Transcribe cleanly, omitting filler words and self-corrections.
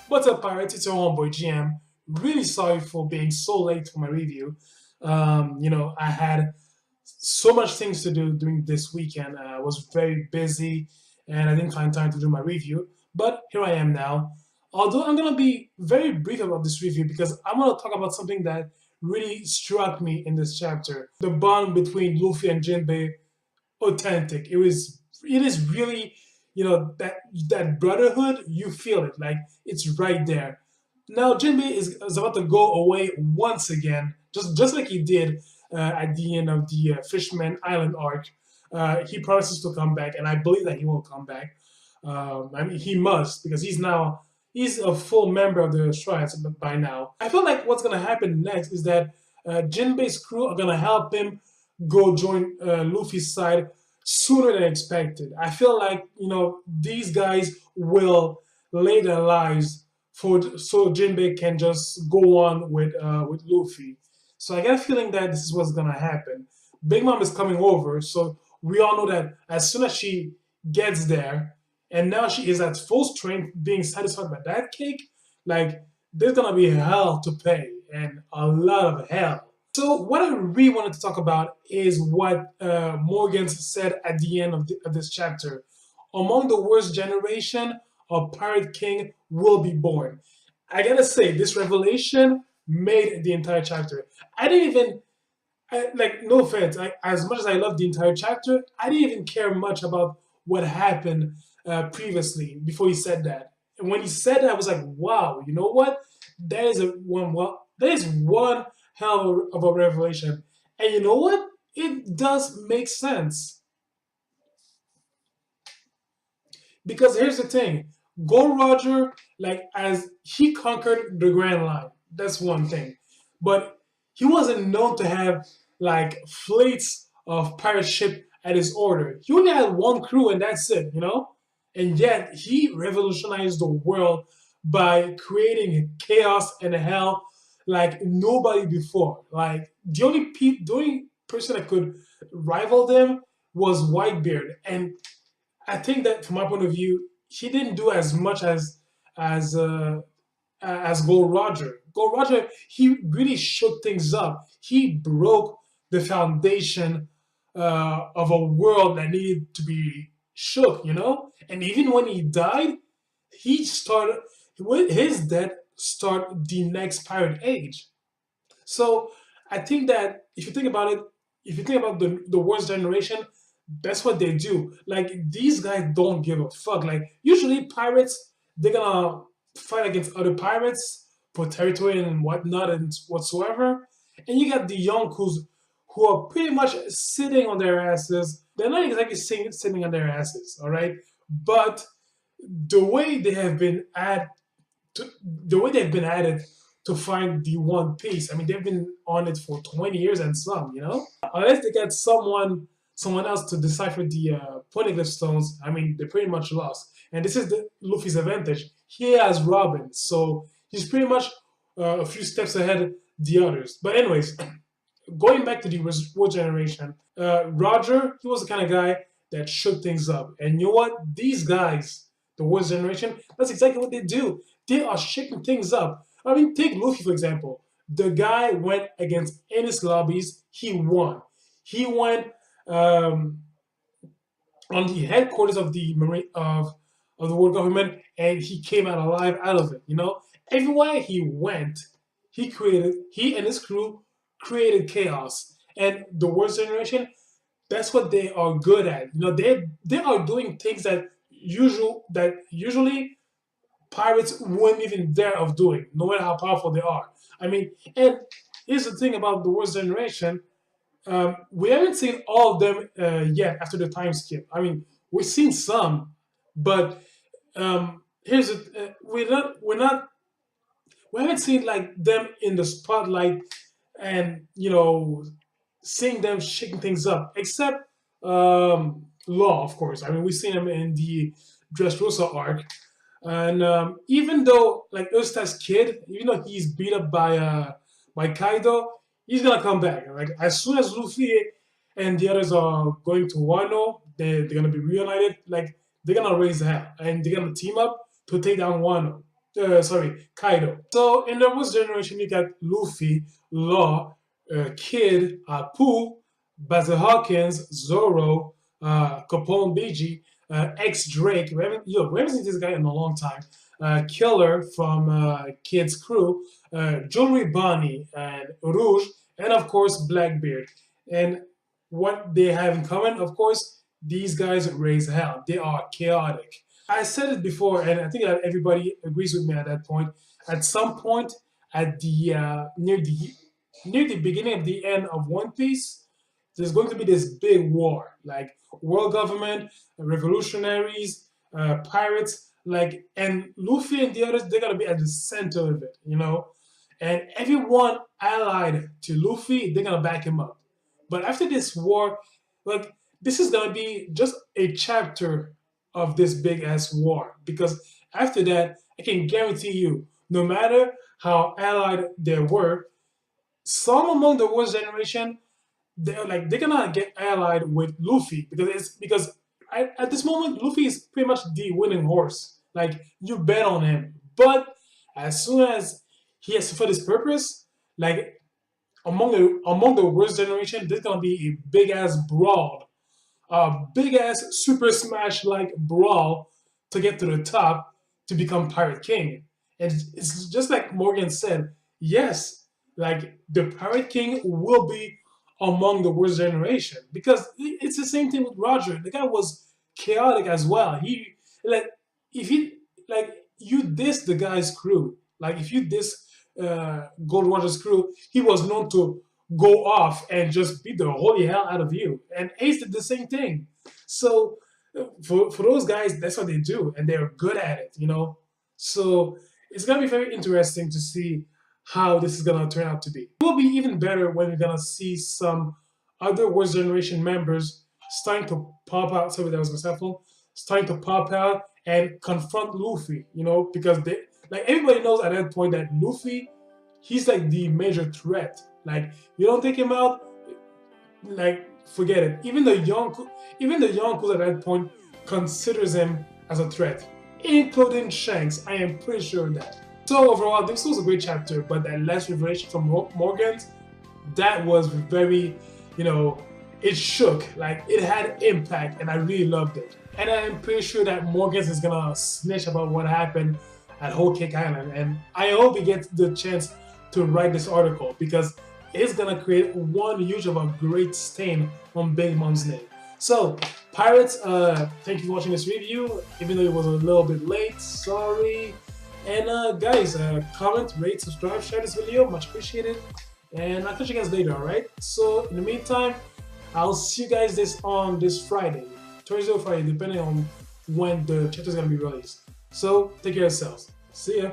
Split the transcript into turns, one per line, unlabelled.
What's up, pirates? It's your homeboy GM. Really sorry for being so late for my review. I had so much things to do during this weekend. I was very busy and I didn't find time to do my review. But here I am now. Although I'm going to be very brief about this review because I'm going to talk about something that really struck me in this chapter. The bond between Luffy and Jinbei, authentic. It is really, that brotherhood, you feel it. Like it's right there. Now Jinbei is about to go away once again, just like he did at the end of the Fishman Island arc. He promises to come back, and I believe that he will come back. I mean, he must because he's a full member of the Shrines by now. I feel like what's gonna happen next is that Jinbei's crew are gonna help him go join Luffy's side sooner than expected. I feel like these guys will lay their lives for so Jinbei can just go on with Luffy. So I get a feeling that this is what's gonna happen. Big Mom is coming over, so we all know that as soon as she gets there, and now she is at full strength, being satisfied by that cake, like there's gonna be hell to pay and a lot of hell. So what I really wanted to talk about is what Morgan said at the end of this chapter. Among the worst generation, a pirate king will be born. I gotta say, this revelation made the entire chapter. I didn't even, no offense, as much as I love the entire chapter, I didn't even care much about what happened previously before he said that. And when he said that, I was like, wow, you know what? That is one hell of a revelation. And you know what? It does make sense. Because here's the thing. Gold Roger, like as he conquered the Grand Line, that's one thing. But he wasn't known to have like fleets of pirate ship at his order. He only had one crew and that's it. And yet he revolutionized the world by creating chaos and hell like nobody before. Like the only person that could rival them was Whitebeard, and I think that from my point of view, he didn't do as much as uh, as Gold Roger. Gold Roger, he really shook things up. He broke the foundation of a world that needed to be shook. And even when he died, he started with his death start the next pirate age. So I think that if you think about it, if you think about the worst generation, that's what they do. Like these guys don't give a fuck. Like usually pirates, they're gonna fight against other pirates for territory and whatnot and whatsoever. And you got the yonkous who are pretty much sitting on their asses. They're not exactly sitting on their asses, all right? But the way they have been the way they've been at it to find the One Piece. I mean, they've been on it for 20 years and some. Unless they get someone else to decipher the poneglyph stones, I mean, they're pretty much lost. And this is Luffy's advantage. He has Robin, so he's pretty much a few steps ahead the others. But anyways, going back to the War Generation, Roger, he was the kind of guy that shook things up. And you know what? These guys, the War Generation, that's exactly what they do. They are shaking things up. I mean, take Luffy, for example. The guy went against Ennis lobbies, he won. He went um, on the headquarters of the Marine of the world government, and he came out alive out of it. Everywhere he went, he and his crew created chaos. And the worst generation, that's what they are good at. They are doing things that usually pirates wouldn't even dare of doing, no matter how powerful they are. I mean, and here's the thing about the worst generation. We haven't seen all of them yet after the time skip. I mean, we've seen some, but here's we haven't seen like them in the spotlight and seeing them shaking things up, except Law, of course. I mean, we've seen him in the Dressrosa arc, and even though like Usta's kid, even though he's beat up by Kaido, he's gonna come back. Like as soon as Luffy and the others are going to Wano, they're gonna be reunited. Like they're gonna raise hell and they're gonna team up to take down Wano. sorry, Kaido. So in the first generation, you got Luffy, Law, Kid, Pooh, Basil Hawkins, Zoro, Capone BG, X Drake. We haven't seen this guy in a long time. Killer from Kid's crew, Jewelry Bunny, and Rouge, and of course Blackbeard. And what they have in common, of course, these guys raise hell. They are chaotic. I said it before, and I think that everybody agrees with me at that point. At some point, at the near the beginning of the end of One Piece, there's going to be this big war, like world government, revolutionaries, pirates, like, and Luffy and the others, they're gonna be at the center of it, you know. And everyone allied to Luffy, they're gonna back him up. But after this war, like, this is gonna be just a chapter of this big ass war, because after that, I can guarantee you, no matter how allied they were, some among the worst generation, they're gonna get allied with Luffy, because at this moment Luffy is pretty much the winning horse. Like, you bet on him, but as soon as he has to fulfill his purpose, like, among the worst generation, there's gonna be a big ass brawl, a big ass Super Smash like brawl to get to the top to become Pirate King. And it's just like Morgan said, yes, like the Pirate King will be among the worst generation, because it's the same thing with Roger. The guy was chaotic as well. He, like, if he, like, you diss the guy's crew, like if you diss Gold Roger's crew, he was known to go off and just beat the holy hell out of you. And Ace did the same thing. So for those guys, that's what they do, and they're good at it, you know. So it's gonna be very interesting to see how this is gonna turn out to be. It will be even better when we're gonna see some other Worst Generation members starting to pop out. Sorry, that was my cell phone. Starting to pop out and confront Luffy, you know, because they, like, everybody knows at that point that Luffy, he's like the major threat. Like, you don't take him out, like, forget it. Even the Yonkos at that point considers him as a threat, including Shanks. I am pretty sure of that. So overall, this was a great chapter, but that last revelation from Morgan's, that was very, you know, it shook, like it had impact, and I really loved it. And I'm pretty sure that Morgan's is gonna snitch about what happened at Whole Cake Island, and I hope he gets the chance to write this article, because it's gonna create one huge of a great stain on Big Mom's name. So, pirates, thank you for watching this review, even though it was a little bit late, sorry. And guys, comment, rate, subscribe, share this video, much appreciated. And I'll catch you guys later, alright? So, in the meantime, I'll see you guys on this Friday, Thursday or Friday, depending on when the chapter is gonna be released. So, take care of yourselves. See ya.